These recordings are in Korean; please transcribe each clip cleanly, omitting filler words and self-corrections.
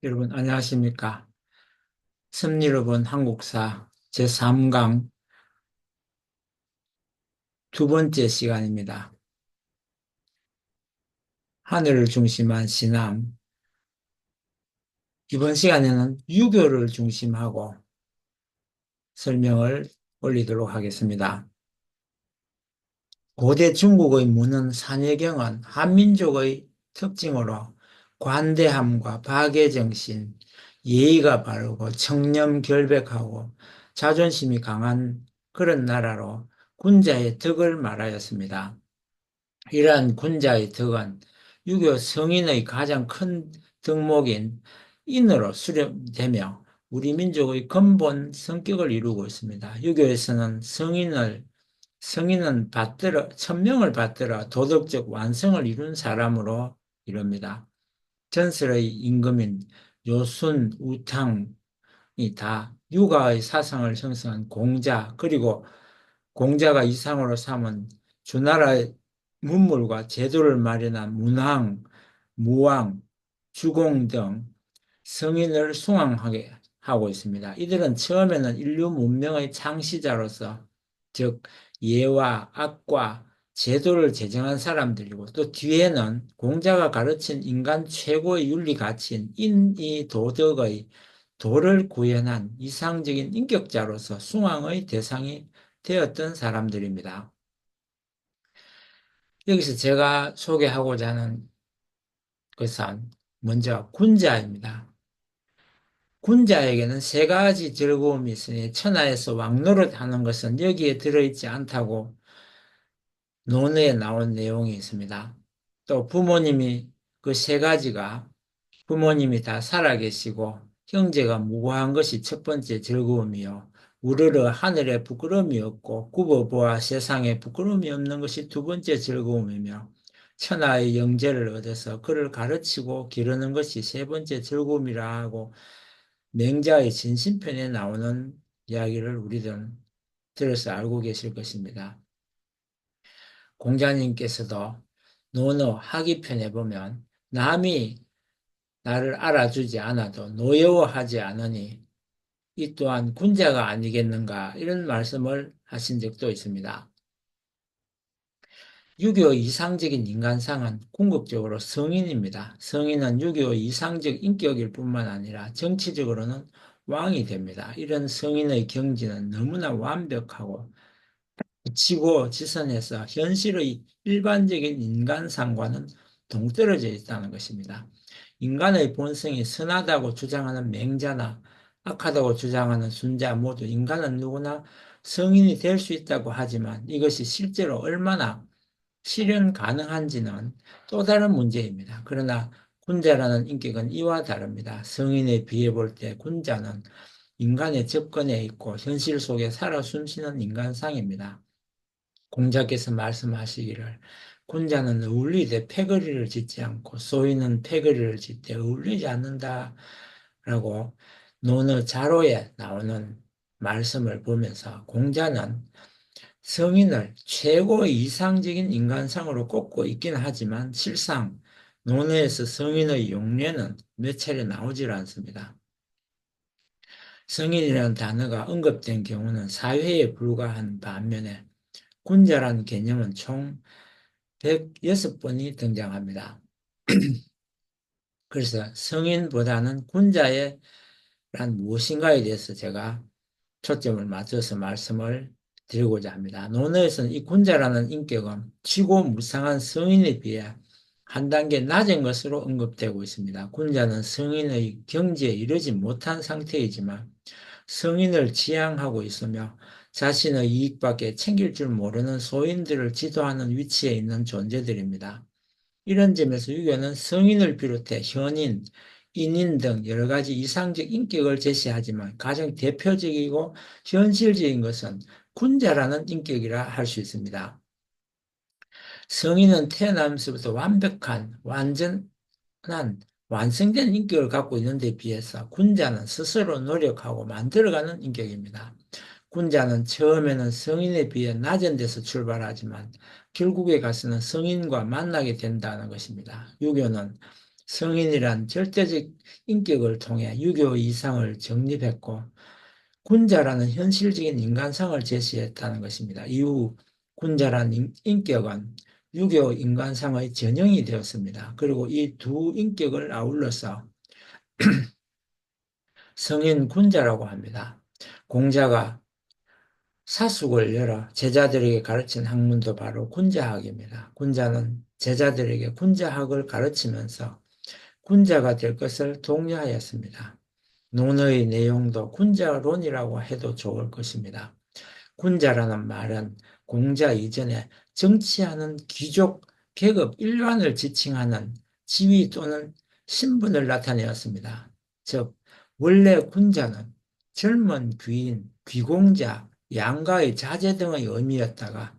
여러분, 안녕하십니까? 승리로 본 한국사 제3강 두 번째 시간입니다. 하늘을 중심한 신앙. 이번 시간에는 유교를 중심하고 설명을 올리도록 하겠습니다. 고대 중국의 문헌 산예경은 한민족의 특징으로 관대함과 박애정신, 예의가 바르고 청렴결백하고 자존심이 강한 그런 나라로 군자의 덕을 말하였습니다. 이러한 군자의 덕은 유교 성인의 가장 큰 덕목인 인으로 수렴되며 우리 민족의 근본 성격을 이루고 있습니다. 유교에서는 성인은 받들어, 천명을 받들어 도덕적 완성을 이룬 사람으로 이룹니다. 전설의 임금인 요순, 우탕이 다 육아의 사상을 형성한 공자, 그리고 공자가 이상으로 삼은 주나라의 문물과 제도를 마련한 문왕, 무왕, 주공 등 성인을 숭앙하게 하고 있습니다. 이들은 처음에는 인류 문명의 창시자로서, 즉 예와 악과 제도를 제정한 사람들이고, 또 뒤에는 공자가 가르친 인간 최고의 윤리 가치인 인의 도덕의 도를 구현한 이상적인 인격자로서 숭앙의 대상이 되었던 사람들입니다. 여기서 제가 소개하고자 하는 것은 먼저 군자입니다. 군자에게는 세 가지 즐거움이 있으니 천하에서 왕노릇하는 것은 여기에 들어있지 않다고 논어에 나온 내용이 있습니다. 또 부모님이 그 세 가지가 부모님이 다 살아계시고 형제가 무고한 것이 첫 번째 즐거움이요. 우러러 하늘에 부끄러움이 없고 굽어보아 세상에 부끄러움이 없는 것이 두 번째 즐거움이며 천하의 영재를 얻어서 그를 가르치고 기르는 것이 세 번째 즐거움이라 하고 맹자의 진신편에 나오는 이야기를 우리들은 들어서 알고 계실 것입니다. 공자님께서도 논어 하기편에 보면 남이 나를 알아주지 않아도 노여워하지 않으니 이 또한 군자가 아니겠는가 이런 말씀을 하신 적도 있습니다. 유교 이상적인 인간상은 궁극적으로 성인입니다. 성인은 유교 이상적 인격일 뿐만 아니라 정치적으로는 왕이 됩니다. 이런 성인의 경지는 너무나 완벽하고 지고지선해서 현실의 일반적인 인간상과는 동떨어져 있다는 것입니다. 인간의 본성이 선하다고 주장하는 맹자나 악하다고 주장하는 순자 모두 인간은 누구나 성인이 될 수 있다고 하지만 이것이 실제로 얼마나 실현 가능한지는 또 다른 문제입니다. 그러나 군자라는 인격은 이와 다릅니다. 성인에 비해 볼 때 군자는 인간의 접근에 있고 현실 속에 살아 숨쉬는 인간상입니다. 공자께서 말씀하시기를 군자는 어울리되 패거리를 짓지 않고 소인은 패거리를 짓되 어울리지 않는다라고 논어 자로에 나오는 말씀을 보면서 공자는 성인을 최고의 이상적인 인간상으로 꼽고 있긴 하지만 실상 논어에서 성인의 용례는 몇 차례 나오질 않습니다. 성인이라는 단어가 언급된 경우는 사회에 불과한 반면에 군자라는 개념은 총 106번이 등장합니다. 그래서 성인보다는 군자의 란 무엇인가에 대해서 제가 초점을 맞춰서 말씀을 드리고자 합니다. 논어에서는 이 군자라는 인격은 지고무상한 성인에 비해 한 단계 낮은 것으로 언급되고 있습니다. 군자는 성인의 경지에 이르지 못한 상태이지만 성인을 지향하고 있으며 자신의 이익밖에 챙길 줄 모르는 소인들을 지도하는 위치에 있는 존재들입니다. 이런 점에서 유교는 성인을 비롯해 현인, 인인 등 여러 가지 이상적 인격을 제시하지만 가장 대표적이고 현실적인 것은 군자라는 인격이라 할 수 있습니다. 성인은 태어나면서부터 완벽한, 완전한, 완성된 인격을 갖고 있는 데 비해서 군자는 스스로 노력하고 만들어가는 인격입니다. 군자는 처음에는 성인에 비해 낮은 데서 출발하지만 결국에 가서는 성인과 만나게 된다는 것입니다. 유교는 성인이란 절대적 인격을 통해 유교 이상을 정립했고 군자라는 현실적인 인간상을 제시했다는 것입니다. 이후 군자라는 인격은 유교 인간상의 전형이 되었습니다. 그리고 이 두 인격을 아울러서 성인 군자라고 합니다. 공자가 사숙을 열어 제자들에게 가르친 학문도 바로 군자학입니다. 군자는 제자들에게 군자학을 가르치면서 군자가 될 것을 독려하였습니다. 논의 내용도 군자론이라고 해도 좋을 것입니다. 군자라는 말은 공자 이전에 정치하는 귀족 계급 일반을 지칭하는 지위 또는 신분을 나타내었습니다. 즉, 원래 군자는 젊은 귀인, 귀공자, 양가의 자제 등의 의미였다가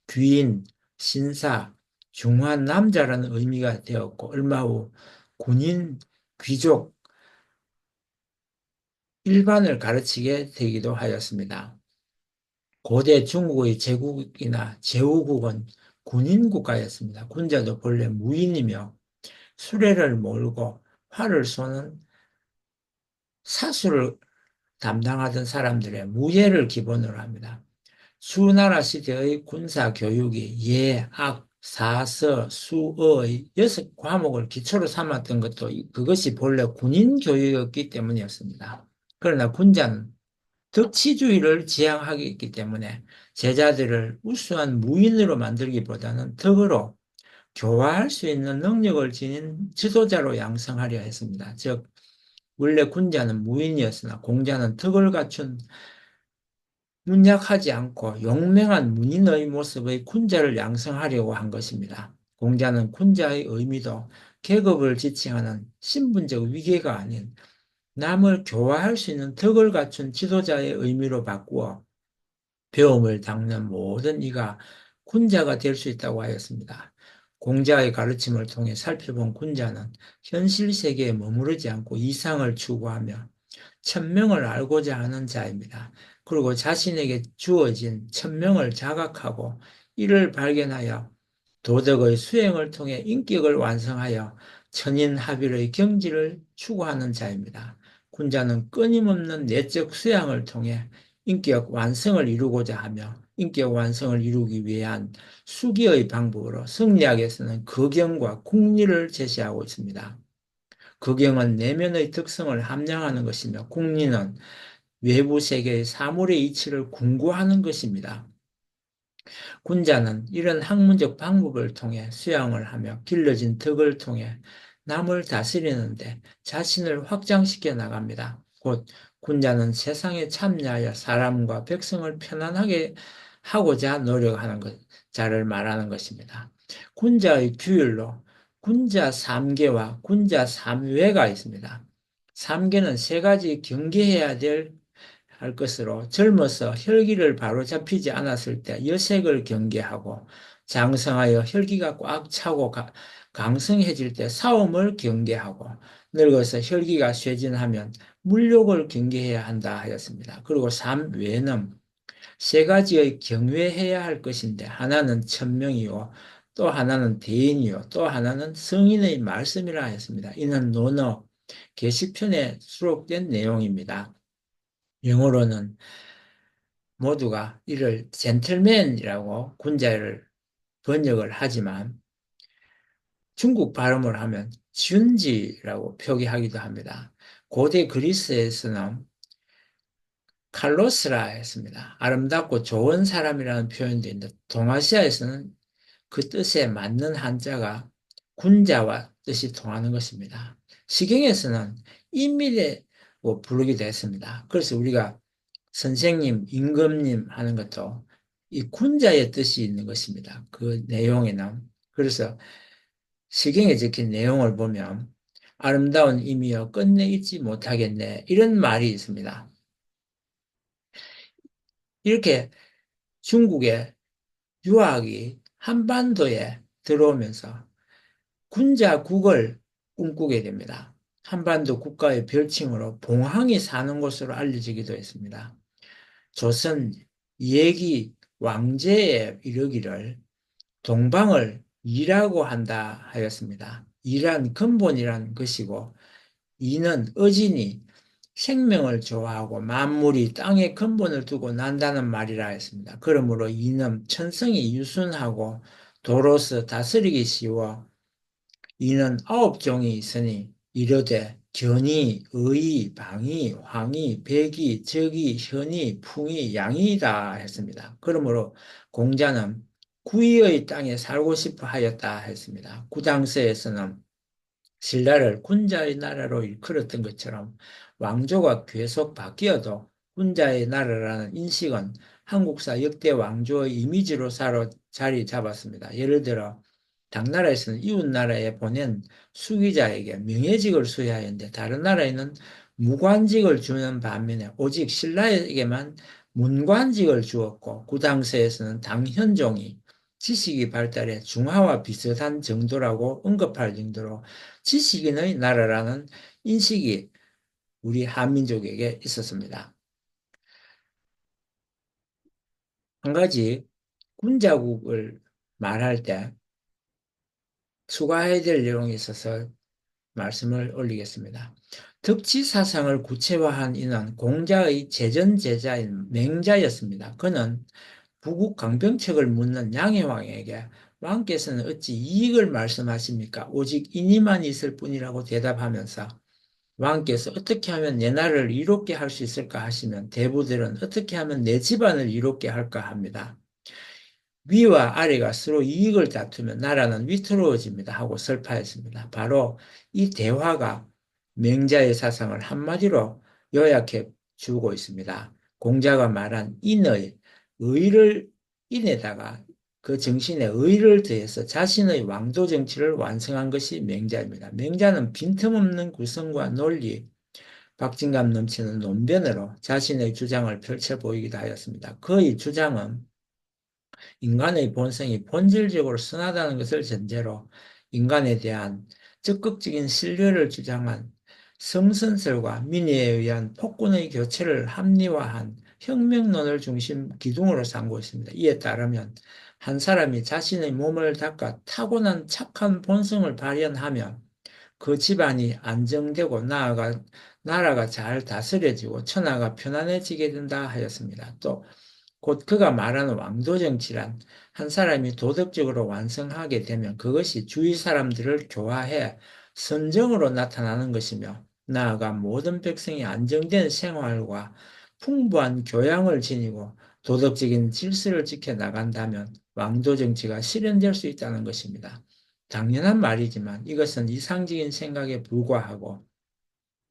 귀인, 신사, 중한 남자라는 의미가 되었고 얼마 후 군인, 귀족, 일반을 가르치게 되기도 하였습니다. 고대 중국의 제국이나 제후국은 군인국가였습니다. 군자도 본래 무인이며 수레를 몰고 활을 쏘는 사수를 담당하던 사람들의 무예를 기본으로 합니다. 수나라 시대의 군사 교육이 예, 악, 사, 서, 수어의 6과목을 기초로 삼았던 것도 그것이 본래 군인 교육이었기 때문이었습니다. 그러나 군자는 덕치주의를 지향하기 때문에 제자들을 우수한 무인으로 만들기보다는 덕으로 교화할 수 있는 능력을 지닌 지도자로 양성하려 했습니다. 즉, 원래 군자는 무인이었으나 공자는 덕을 갖춘 문약하지 않고 용맹한 문인의 모습의 군자를 양성하려고 한 것입니다. 공자는 군자의 의미도 계급을 지칭하는 신분적 위계가 아닌 남을 교화할 수 있는 덕을 갖춘 지도자의 의미로 바꾸어 배움을 닦는 모든 이가 군자가 될 수 있다고 하였습니다. 공자의 가르침을 통해 살펴본 군자는 현실 세계에 머무르지 않고 이상을 추구하며 천명을 알고자 하는 자입니다. 그리고 자신에게 주어진 천명을 자각하고 이를 발견하여 도덕의 수행을 통해 인격을 완성하여 천인합일의 경지를 추구하는 자입니다. 군자는 끊임없는 내적 수양을 통해 인격 완성을 이루고자 하며 인격 완성을 이루기 위한 수기의 방법으로 성리학에서는 거경과 궁리를 제시하고 있습니다. 거경은 내면의 특성을 함양하는 것이며 궁리는 외부 세계의 사물의 이치를 궁구하는 것입니다. 군자는 이런 학문적 방법을 통해 수양을 하며 길러진 덕을 통해 남을 다스리는데 자신을 확장시켜 나갑니다. 곧 군자는 세상에 참여하여 사람과 백성을 편안하게 하고자 노력하는 것, 자를 말하는 것입니다. 군자의 규율로 군자 3계와 군자 3외가 있습니다. 3계는 세 가지 경계해야 할 것으로 젊어서 혈기를 바로 잡히지 않았을 때 여색을 경계하고 장성하여 혈기가 꽉 차고 강성해질 때 싸움을 경계하고 늙어서 혈기가 쇠진하면 물욕을 경계해야 한다 하였습니다. 그리고 3외는 세 가지의 경외해야 할 것인데 하나는 천명이요 또 하나는 대인이요 또 하나는 성인의 말씀이라 했습니다. 이는 논어 게시편에 수록된 내용입니다. 영어로는 모두가 이를 젠틀맨이라고 군자를 번역을 하지만 중국 발음을 하면 슌지라고 표기하기도 합니다. 고대 그리스에서는 칼로스라 했습니다. 아름답고 좋은 사람이라는 표현도 있는데 동아시아에서는 그 뜻에 맞는 한자가 군자와 뜻이 통하는 것입니다. 시경에서는 인밀이라고 부르기도 했습니다. 그래서 우리가 선생님, 임금님 하는 것도 이 군자의 뜻이 있는 것입니다. 그 내용에는. 그래서 시경에 적힌 내용을 보면 아름다운 임이여 끝내 잊지 못하겠네. 이런 말이 있습니다. 이렇게 중국의 유학이 한반도에 들어오면서 군자국을 꿈꾸게 됩니다. 한반도 국가의 별칭으로 봉황이 사는 곳으로 알려지기도 했습니다. 조선 예기 왕제에 이르기를 동방을 이라고 한다 하였습니다. 이란 근본이란 것이고 이는 어진이 생명을 좋아하고 만물이 땅에 근본을 두고 난다는 말이라 했습니다. 그러므로 이는 천성이 유순하고 도로서 다스리기 쉬워 이는 아홉 종이 있으니 이르되 견이, 의이, 방이, 황이, 백이, 적이, 현이, 풍이, 양이다 했습니다. 그러므로 공자는 구의의 땅에 살고 싶어 하였다 했습니다. 구당서에서는 신라를 군자의 나라로 일컬었던 것처럼 왕조가 계속 바뀌어도 군자의 나라라는 인식은 한국사 역대 왕조의 이미지로 자리 잡았습니다. 예를 들어 당나라에서는 이웃나라에 보낸 수기자에게 명예직을 수여하였는데 다른 나라에는 무관직을 주는 반면에 오직 신라에게만 문관직을 주었고 구당서에서는 당현종이 지식이 발달해 중화와 비슷한 정도라고 언급할 정도로 지식인의 나라라는 인식이 우리 한민족에게 있었습니다. 한 가지 군자국을 말할 때 추가해야 될 내용이 있어서 말씀을 올리겠습니다. 덕지 사상을 구체화한 이는 공자의 재전제자인 맹자였습니다. 그는 부국 강병책을 묻는 양해왕에게 왕께서는 어찌 이익을 말씀하십니까? 오직 이니만 있을 뿐이라고 대답하면서 왕께서 어떻게 하면 내 나라를 이롭게 할 수 있을까 하시면 대부들은 어떻게 하면 내 집안을 이롭게 할까 합니다. 위와 아래가 서로 이익을 다투면 나라는 위태로워집니다 하고 설파했습니다. 바로 이 대화가 맹자의 사상을 한마디로 요약해 주고 있습니다. 공자가 말한 인의 의를 인에다가 그 정신에 의를 더해서 자신의 왕도 정치를 완성한 것이 맹자입니다. 맹자는 빈틈없는 구성과 논리, 박진감 넘치는 논변으로 자신의 주장을 펼쳐 보이기도 하였습니다. 그의 주장은 인간의 본성이 본질적으로 선하다는 것을 전제로 인간에 대한 적극적인 신뢰를 주장한 성선설과 민의에 의한 폭군의 교체를 합리화한 혁명론을 중심 기둥으로 삼고 있습니다. 이에 따르면 한 사람이 자신의 몸을 닦아 타고난 착한 본성을 발현하면 그 집안이 안정되고 나라가 잘 다스려지고 천하가 편안해지게 된다 하였습니다. 또 곧 그가 말하는 왕도 정치란 한 사람이 도덕적으로 완성하게 되면 그것이 주위 사람들을 교화해 선정으로 나타나는 것이며 나아가 모든 백성이 안정된 생활과 풍부한 교양을 지니고 도덕적인 질서를 지켜 나간다면 왕도 정치가 실현될 수 있다는 것입니다. 당연한 말이지만 이것은 이상적인 생각에 불과하고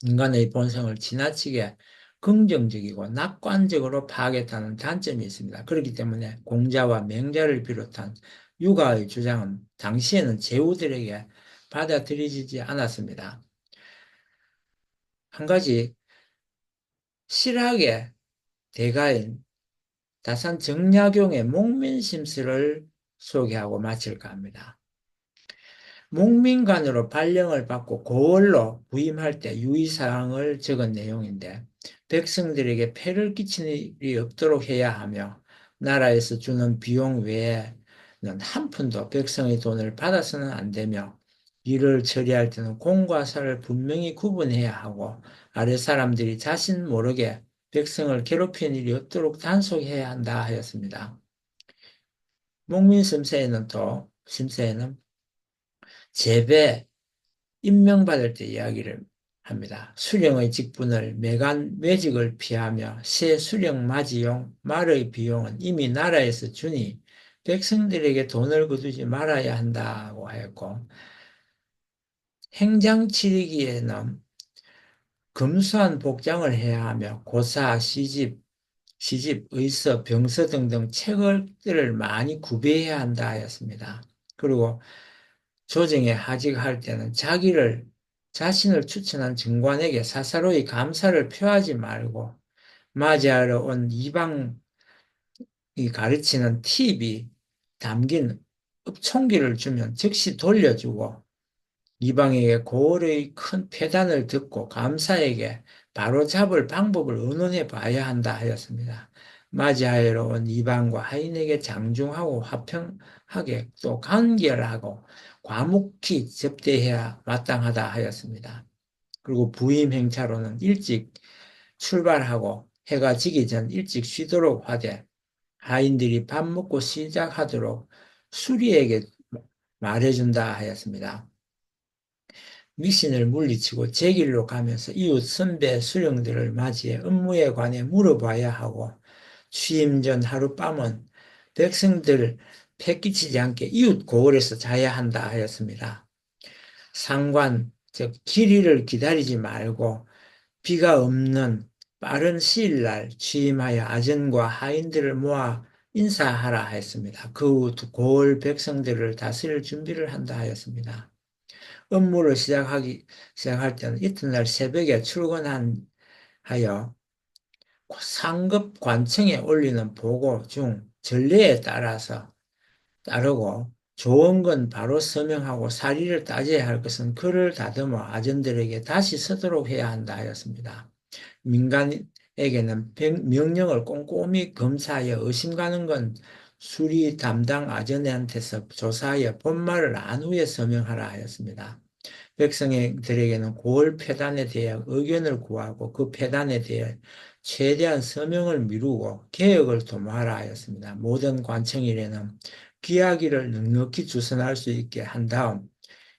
인간의 본성을 지나치게 긍정적이고 낙관적으로 파악했다는 단점이 있습니다. 그렇기 때문에 공자와 맹자를 비롯한 유가의 주장은 당시에는 제후들에게 받아들여지지 않았습니다. 한 가지 실학의 대가인 다산 정약용의 목민심서를 소개하고 마칠까 합니다. 목민관으로 발령을 받고 고을로 부임할 때 유의사항을 적은 내용인데 백성들에게 폐를 끼치는 일이 없도록 해야 하며 나라에서 주는 비용 외에는 한 푼도 백성의 돈을 받아서는 안 되며 일을 처리할 때는 공과 사를 분명히 구분해야 하고 아래 사람들이 자신 모르게 백성을 괴롭히는 일이 없도록 단속해야 한다 하였습니다. 심서에는 재배, 임명받을 때 이야기를 합니다. 수령의 직분을 매간 매직을 피하며 새 수령 맞이용 말의 비용은 이미 나라에서 주니 백성들에게 돈을 거두지 말아야 한다고 하였고 행장 치르기에는 검소한 복장을 해야 하며 고사, 시집, 의서, 병서 등등 책을 많이 구비해야 한다 하였습니다. 그리고 조정에 하직할 때는 자신을 추천한 정관에게 사사로이 감사를 표하지 말고 맞이하러 온 이방이 가르치는 팁이 담긴 읍총기를 주면 즉시 돌려주고 이방에게 고을의 큰 폐단을 듣고 감사에게 바로 잡을 방법을 의논해 봐야 한다 하였습니다. 맞이하러 온 이방과 하인에게 장중하고 화평하게 또 간결하고 과묵히 접대해야 마땅하다 하였습니다. 그리고 부임 행차로는 일찍 출발하고 해가 지기 전 일찍 쉬도록 하되 하인들이 밥 먹고 시작하도록 수리에게 말해준다 하였습니다. 미신을 물리치고 제 길로 가면서 이웃 선배 수령들을 맞이해 업무에 관해 물어봐야 하고 취임 전 하룻밤은 백성들 패끼치지 않게 이웃 고을에서 자야 한다 하였습니다. 상관, 즉 길이를 기다리지 말고 비가 없는 빠른 시일날 취임하여 아전과 하인들을 모아 인사하라 하였습니다. 그 후 고을 백성들을 다스릴 준비를 한다 하였습니다. 업무를 시작할 때는 이튿날 새벽에 출근한 하여 상급 관청에 올리는 보고 중 전례에 따르고 좋은 건 바로 서명하고 사리를 따져야 할 것은 그를 다듬어 아전들에게 다시 서도록 해야 한다 하였습니다. 민간에게는 명령을 꼼꼼히 검사하여 의심 가는 건 수리 담당 아전한테서 조사하여 본말을 안 후에 서명하라 하였습니다. 백성들에게는 고을 폐단에 대해 의견을 구하고 그 폐단에 대해 최대한 서명을 미루고 개혁을 도모하라 하였습니다. 모든 관청일에는 귀하기를 넉넉히 주선할 수 있게 한 다음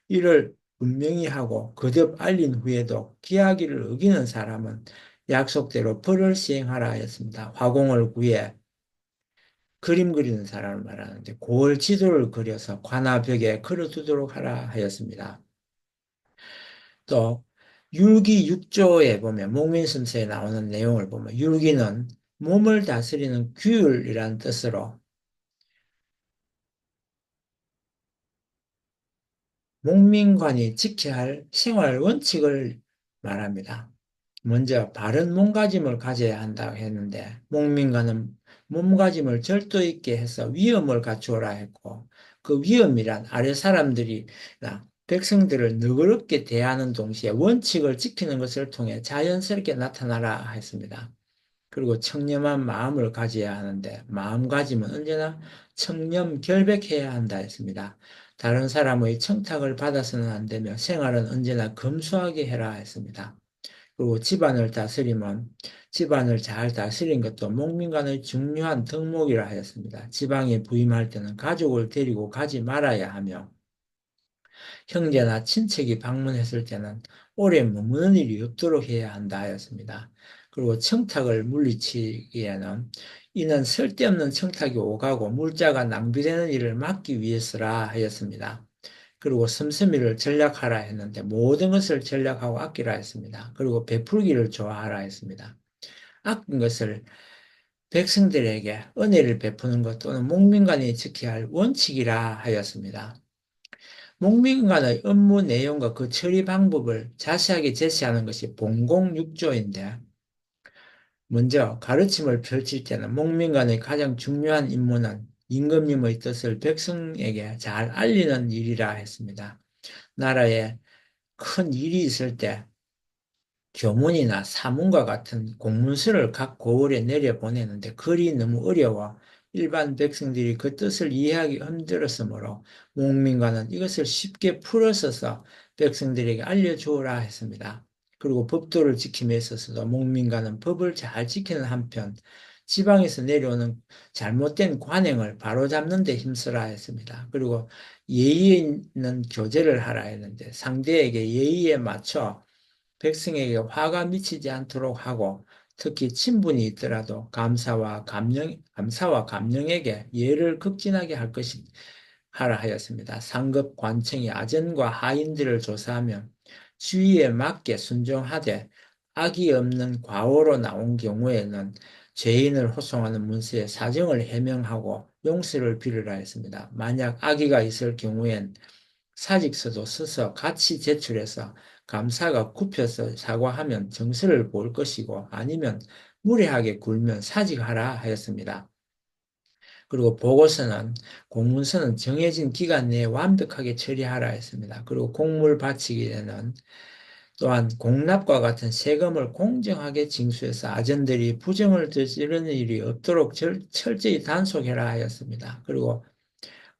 이를 분명히 하고 거듭 알린 후에도 귀하기를 어기는 사람은 약속대로 벌을 시행하라 하였습니다. 화공을 구해 그림 그리는 사람을 말하는데 고을 지도를 그려서 관아벽에 걸어두도록 하라 하였습니다. 또 율기 6조에 보면 목민심서에 나오는 내용을 보면 율기는 몸을 다스리는 규율이라는 뜻으로 목민관이 지켜야 할 생활 원칙을 말합니다. 먼저 바른 몸가짐을 가져야 한다고 했는데 목민관은 몸가짐을 절도 있게 해서 위엄을 갖추어라 했고 그 위엄이란 아래 사람들이나 백성들을 너그럽게 대하는 동시에 원칙을 지키는 것을 통해 자연스럽게 나타나라 했습니다. 그리고 청렴한 마음을 가져야 하는데 마음가짐은 언제나 청렴 결백해야 한다 했습니다. 다른 사람의 청탁을 받아서는 안 되며 생활은 언제나 검소하게 해라 했습니다. 그리고 집안을 다스리면 집안을 잘 다스린 것도 목민관의 중요한 덕목이라 하였습니다. 지방에 부임할 때는 가족을 데리고 가지 말아야 하며 형제나 친척이 방문했을 때는 오래 머무는 일이 없도록 해야 한다 하였습니다. 그리고 청탁을 물리치기에는 이는 쓸데없는 청탁이 오가고 물자가 낭비되는 일을 막기 위해서라 하였습니다. 그리고 씀씀이를 전략하라 했는데 모든 것을 전략하고 아끼라 했습니다. 그리고 베풀기를 좋아하라 했습니다. 아낀 것을 백성들에게 은혜를 베푸는 것 또는 목민관이 지켜야 할 원칙이라 하였습니다. 목민관의 업무 내용과 그 처리 방법을 자세하게 제시하는 것이 봉공육조인데 먼저 가르침을 펼칠 때는 목민관의 가장 중요한 임무는 임금님의 뜻을 백성에게 잘 알리는 일이라 했습니다. 나라에 큰 일이 있을 때 교문이나 사문과 같은 공문서를 각 고을에 내려보내는데 글이 너무 어려워 일반 백성들이 그 뜻을 이해하기 힘들었으므로 목민관은 이것을 쉽게 풀어서서 백성들에게 알려주어라 했습니다. 그리고 법도를 지킴에 있어서도 목민관은 법을 잘 지키는 한편 지방에서 내려오는 잘못된 관행을 바로잡는 데 힘쓰라 했습니다. 그리고 예의 있는 교제를 하라 했는데 상대에게 예의에 맞춰 백성에게 화가 미치지 않도록 하고 특히 친분이 있더라도 감사와 감령에게 예를 극진하게 할 것이 하라 하였습니다. 상급 관청이 아전과 하인들을 조사하면 주의에 맞게 순종하되 악이 없는 과오로 나온 경우에는 죄인을 호송하는 문서에 사정을 해명하고 용서를 빌으라 했습니다. 만약 악의가 있을 경우엔 사직서도 써서 같이 제출해서 감사가 굽혀서 사과하면 정서를 볼 것이고 아니면 무례하게 굴면 사직하라 하였습니다. 그리고 보고서는 공문서는 정해진 기간 내에 완벽하게 처리하라 했습니다. 그리고 공물 바치기에는 또한 공납과 같은 세금을 공정하게 징수해서 아전들이 부정을 저지르는 일이 없도록 철저히 단속해라 하였습니다. 그리고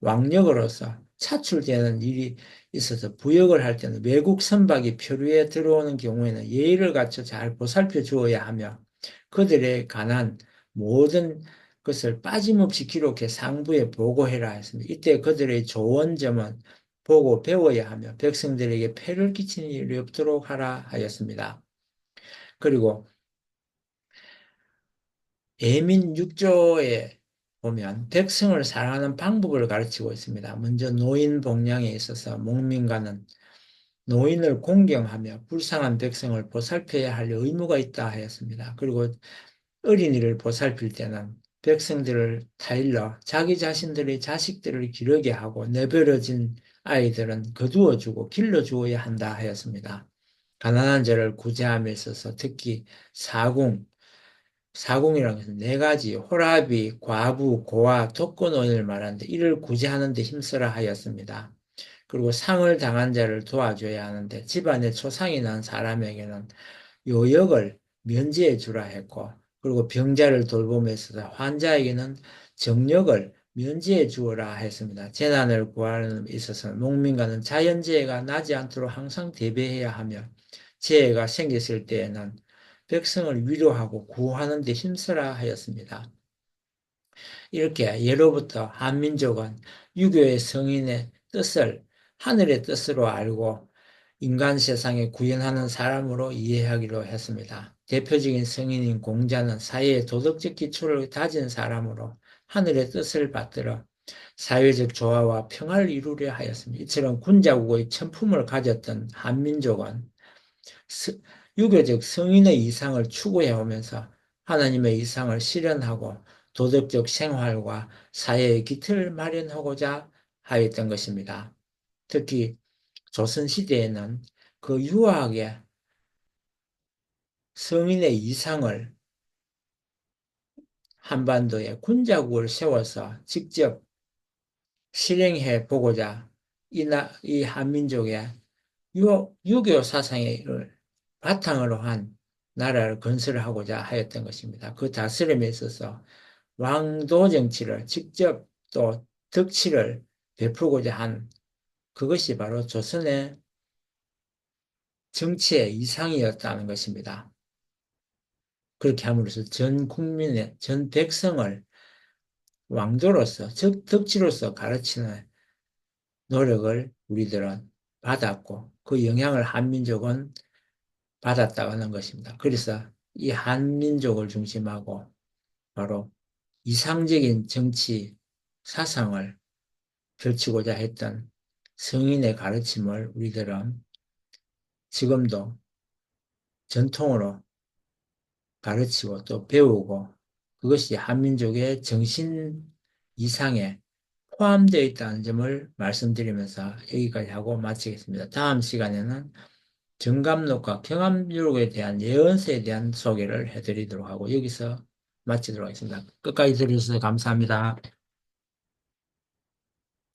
왕력으로서 차출되는 일이 있어서 부역을 할 때는 외국 선박이 표류에 들어오는 경우에는 예의를 갖춰 잘 보살펴 주어야 하며 그들에 관한 모든 것을 빠짐없이 기록해 상부에 보고해라 했습니다. 이때 그들의 좋은 점은 보고 배워야 하며 백성들에게 폐를 끼치는 일이 없도록 하라 하였습니다. 그리고 예민 6조에 보면 백성을 사랑하는 방법을 가르치고 있습니다. 먼저 노인 복량에 있어서 목민관은 노인을 공경하며 불쌍한 백성을 보살펴야 할 의무가 있다 하였습니다. 그리고 어린이를 보살필 때는 백성들을 타일러 자기 자신들의 자식들을 기르게 하고 내버려진 아이들은 거두어주고 길러주어야 한다 하였습니다. 가난한 자를 구제함에 있어서 특히 사궁, 사궁이라는 것은 네 가지 호라비, 과부, 고아, 독거노인을 말하는데 이를 구제하는 데 힘써라 하였습니다. 그리고 상을 당한 자를 도와줘야 하는데 집안에 초상이 난 사람에게는 요역을 면제해 주라 했고 그리고 병자를 돌봄에 있어서 환자에게는 정력을 면제해 주어라 했습니다. 재난을 구하는 데 있어서는 농민과는 자연재해가 나지 않도록 항상 대비해야 하며 재해가 생겼을 때에는 백성을 위로하고 구하는 데 힘써라 하였습니다. 이렇게 예로부터 한민족은 유교의 성인의 뜻을 하늘의 뜻으로 알고 인간 세상에 구현하는 사람으로 이해하기로 했습니다. 대표적인 성인인 공자는 사회의 도덕적 기초를 다진 사람으로 하늘의 뜻을 받들어 사회적 조화와 평화를 이루려 하였습니다. 이처럼 군자국의 천품을 가졌던 한민족은 유교적 성인의 이상을 추구해 오면서 하나님의 이상을 실현하고 도덕적 생활과 사회의 기틀을 마련하고자 하였던 것입니다. 특히 조선시대에는 그 유학의 성인의 이상을 한반도에 군자국을 세워서 직접 실행해 보고자 이 한민족의 유교 사상을 바탕으로 한 나라를 건설하고자 하였던 것입니다. 그 다스림에 있어서 왕도 정치를 직접 또 덕치를 베푸고자 한 그것이 바로 조선의 정치의 이상이었다는 것입니다. 그렇게 함으로써 전 국민의, 전 백성을 왕조로서, 즉 덕치로서 가르치는 노력을 우리들은 받았고 그 영향을 한민족은 받았다는 것입니다. 그래서 이 한민족을 중심하고 바로 이상적인 정치 사상을 펼치고자 했던 성인의 가르침을 우리들은 지금도 전통으로 가르치고 또 배우고 그것이 한민족의 정신 이상에 포함되어 있다는 점을 말씀드리면서 여기까지 하고 마치겠습니다. 다음 시간에는 정감록과 경암록에 대한 예언서에 대한 소개를 해드리도록 하고 여기서 마치도록 하겠습니다. 끝까지 들어주셔서 감사합니다.